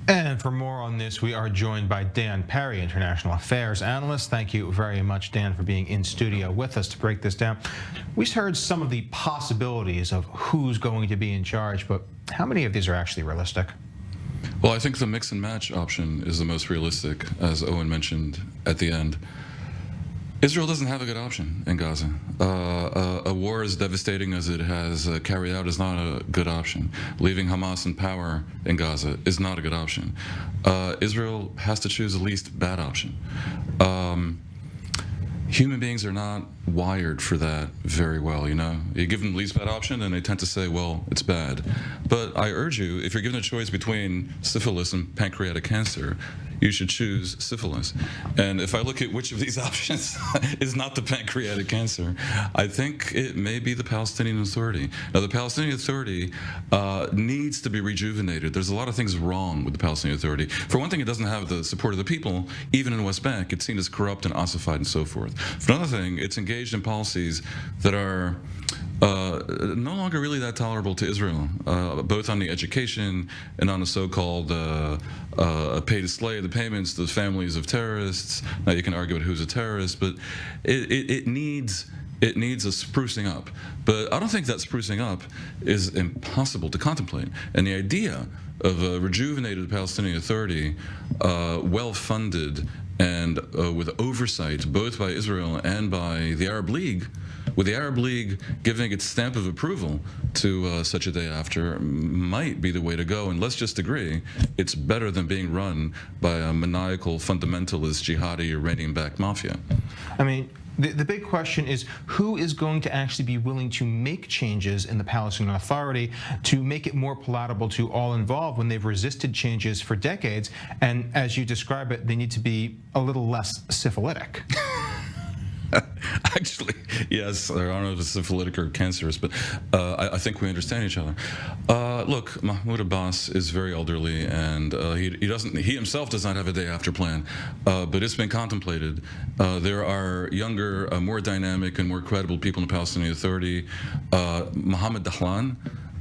And for more on this, we are joined by Dan Perry, International Affairs Analyst. Thank you very much, Dan, for being in studio with us to break this down. We heard some of the possibilities of who's going to be in charge, but how many of these are actually realistic? Well, I think the mix and match option is the most realistic, as Owen mentioned at the end. Israel doesn't have a good option in Gaza. A war as devastating as it has carried out is not a good option. Leaving Hamas in power in Gaza is not a good option. Israel has to choose the least bad option. Human beings are not wired for that very well, you know? You give them the least bad option and they tend to say, well, it's bad. But I urge you, if you're given a choice between syphilis and pancreatic cancer, you should choose syphilis. And if I look at which of these options is not the pancreatic cancer, I think it may be the Palestinian Authority. Now, the Palestinian Authority needs to be rejuvenated. There's a lot of things wrong with the Palestinian Authority. For one thing, it doesn't have the support of the people. Even in West Bank, it's seen as corrupt and ossified and so forth. For another thing, it's engaged in policies that are no longer really that tolerable to Israel, both on the education and on the so-called pay to slay, the payments to the families of terrorists. Now you can argue about who's a terrorist, but it needs a sprucing up. But I don't think that sprucing up is impossible to contemplate. And the idea of a rejuvenated Palestinian Authority, well-funded and with oversight both by Israel and by the Arab League, with the Arab League giving its stamp of approval to such a day after, might be the way to go. And let's just agree, it's better than being run by a maniacal, fundamentalist, jihadi, Iranian-backed mafia. I mean, the big question is who is going to actually be willing to make changes in the Palestinian Authority to make it more palatable to all involved when they've resisted changes for decades, and as you describe it, they need to be a little less syphilitic. Actually, yes. I don't know if it's syphilitic or cancerous, but I think we understand each other. Look, Mahmoud Abbas is very elderly, and he himself does not have a day after plan. But it's been contemplated. There are younger, more dynamic, and more credible people in the Palestinian Authority. Mohammed Dahlan,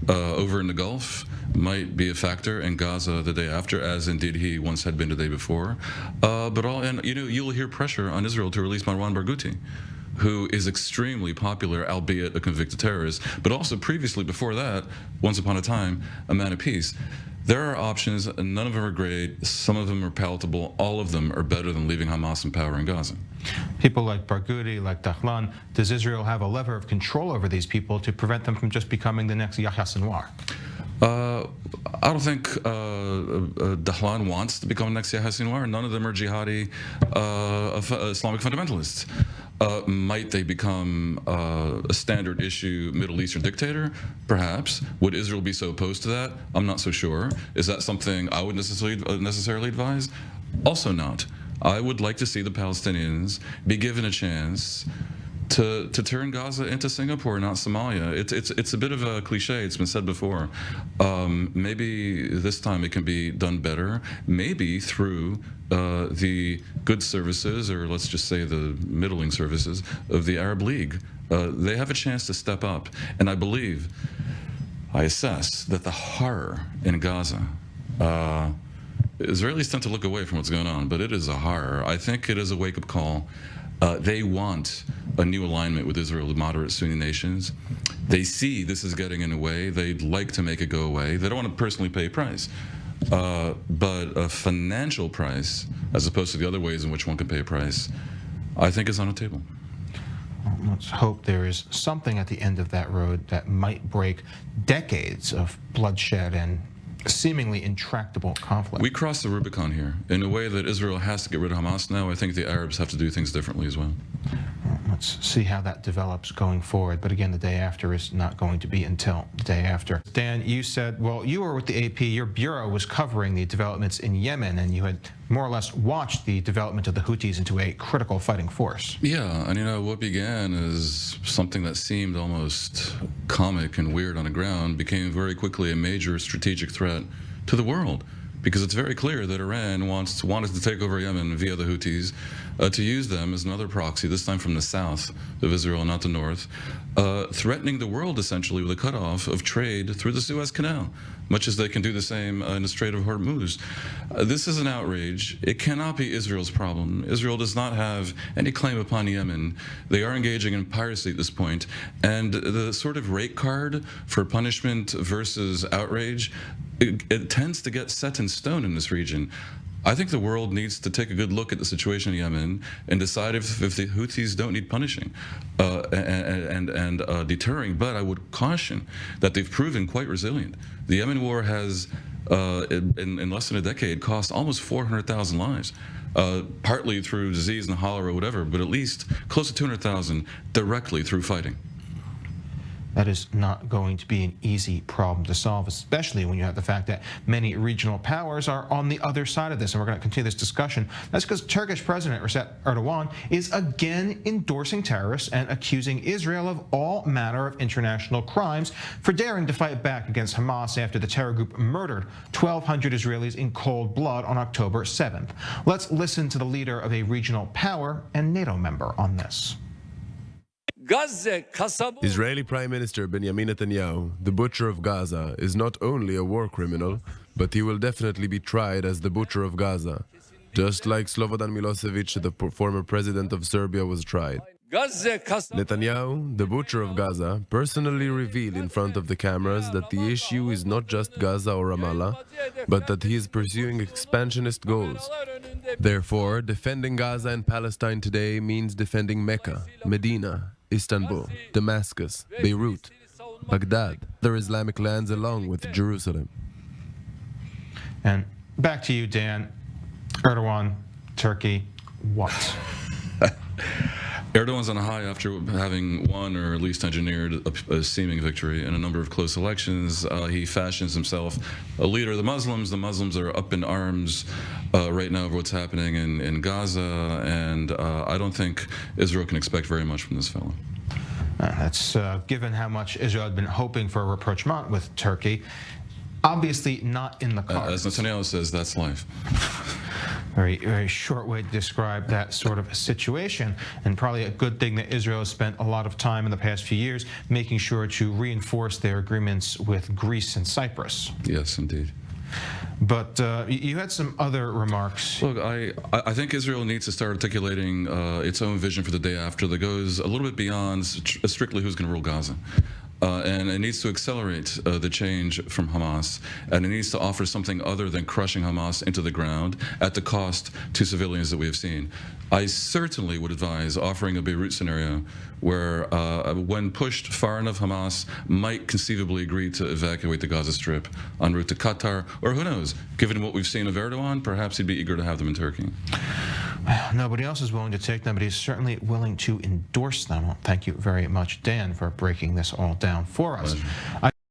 over in the Gulf, might be a factor in Gaza the day after, as indeed he once had been the day before. You'll hear pressure on Israel to release Marwan Barghouti, who is extremely popular, albeit a convicted terrorist, but also previously, before that, once upon a time, a man of peace. There are options, and none of them are great. Some of them are palatable. All of them are better than leaving Hamas in power in Gaza. People like Barghouti, like Dahlan, does Israel have a lever of control over these people to prevent them from just becoming the next Yahya Sinwar? I don't think Dahlan wants to become the next Yahya Sinwar. None of them are jihadi Islamic fundamentalists. Might they become a standard issue Middle Eastern dictator? Perhaps. Would Israel be so opposed to that? I'm not so sure. Is that something I would necessarily advise? Also not. I would like to see the Palestinians be given a chance to turn Gaza into Singapore, not Somalia. It's a bit of a cliche. It's been said before. Maybe this time it can be done better. Maybe through the good services, or let's just say the middling services of the Arab League. They have a chance to step up. And I assess that the horror in Gaza, Israelis tend to look away from what's going on, but it is a horror. I think it is a wake-up call. They want a new alignment with Israel, the moderate Sunni nations. They see this is getting in the way. They'd like to make it go away. They don't want to personally pay a price. But a financial price, as opposed to the other ways in which one can pay a price, I think is on the table. Well, let's hope there is something at the end of that road that might break decades of bloodshed and seemingly intractable conflict. We crossed the Rubicon here in a way that Israel has to get rid of Hamas now. I think the Arabs have to do things differently as well. Let's see how that develops going forward. But again, the day after is not going to be until the day after. Dan, you said, well, you were with the AP. Your bureau was covering the developments in Yemen, and you had more or less watched the development of the Houthis into a critical fighting force. Yeah, and what began as something that seemed almost comic and weird on the ground became very quickly a major strategic threat to the world. because it's very clear that Iran wanted to take over Yemen via the Houthis, to use them as another proxy, this time from the south of Israel, not the north, threatening the world essentially with a cutoff of trade through the Suez Canal, much as they can do the same in the Strait of Hormuz. This is an outrage. It cannot be Israel's problem. Israel does not have any claim upon Yemen. They are engaging in piracy at this point, and the sort of rate card for punishment versus outrage, it tends to get set in stone in this region. I think the world needs to take a good look at the situation in Yemen and decide if the Houthis don't need punishing and deterring. But I would caution that they've proven quite resilient. The Yemen war has, in less than a decade, cost almost 400,000 lives. Partly through disease and cholera or whatever, but at least close to 200,000 directly through fighting. That is not going to be an easy problem to solve, especially when you have the fact that many regional powers are on the other side of this. And we're going to continue this discussion. That's because Turkish President Recep Erdogan is again endorsing terrorists and accusing Israel of all manner of international crimes for daring to fight back against Hamas after the terror group murdered 1,200 Israelis in cold blood on October 7th. Let's listen to the leader of a regional power and NATO member on this. Israeli Prime Minister Benjamin Netanyahu, the butcher of Gaza, is not only a war criminal, but he will definitely be tried as the butcher of Gaza, just like Slobodan Milosevic, the former president of Serbia, was tried. Netanyahu, the butcher of Gaza, personally revealed in front of the cameras that the issue is not just Gaza or Ramallah, but that he is pursuing expansionist goals. Therefore, defending Gaza and Palestine today means defending Mecca, Medina, Istanbul, Damascus, Beirut, Baghdad, other Islamic lands along with Jerusalem. And back to you, Dan. Erdogan, Turkey, what? Erdogan's on a high after having won or at least engineered a seeming victory in a number of close elections. He fashions himself a leader of the Muslims. The Muslims are up in arms right now over what's happening in Gaza, and I don't think Israel can expect very much from this fellow. That's given how much Israel had been hoping for a rapprochement with Turkey. Obviously not in the cards. As Netanyahu says, that's life. Very, very short way to describe that sort of situation, and probably a good thing that Israel has spent a lot of time in the past few years making sure to reinforce their agreements with Greece and Cyprus. Yes, indeed. But you had some other remarks. Look, I think Israel needs to start articulating its own vision for the day after that goes a little bit beyond strictly who's going to rule Gaza. And it needs to accelerate the change from Hamas, and it needs to offer something other than crushing Hamas into the ground at the cost to civilians that we have seen. I certainly would advise offering a Beirut scenario where, when pushed far enough, Hamas might conceivably agree to evacuate the Gaza Strip en route to Qatar, or who knows, given what we've seen of Erdogan, perhaps he'd be eager to have them in Turkey. Nobody else is willing to take them, but he's certainly willing to endorse them. Well, thank you very much, Dan, for breaking this all down for us.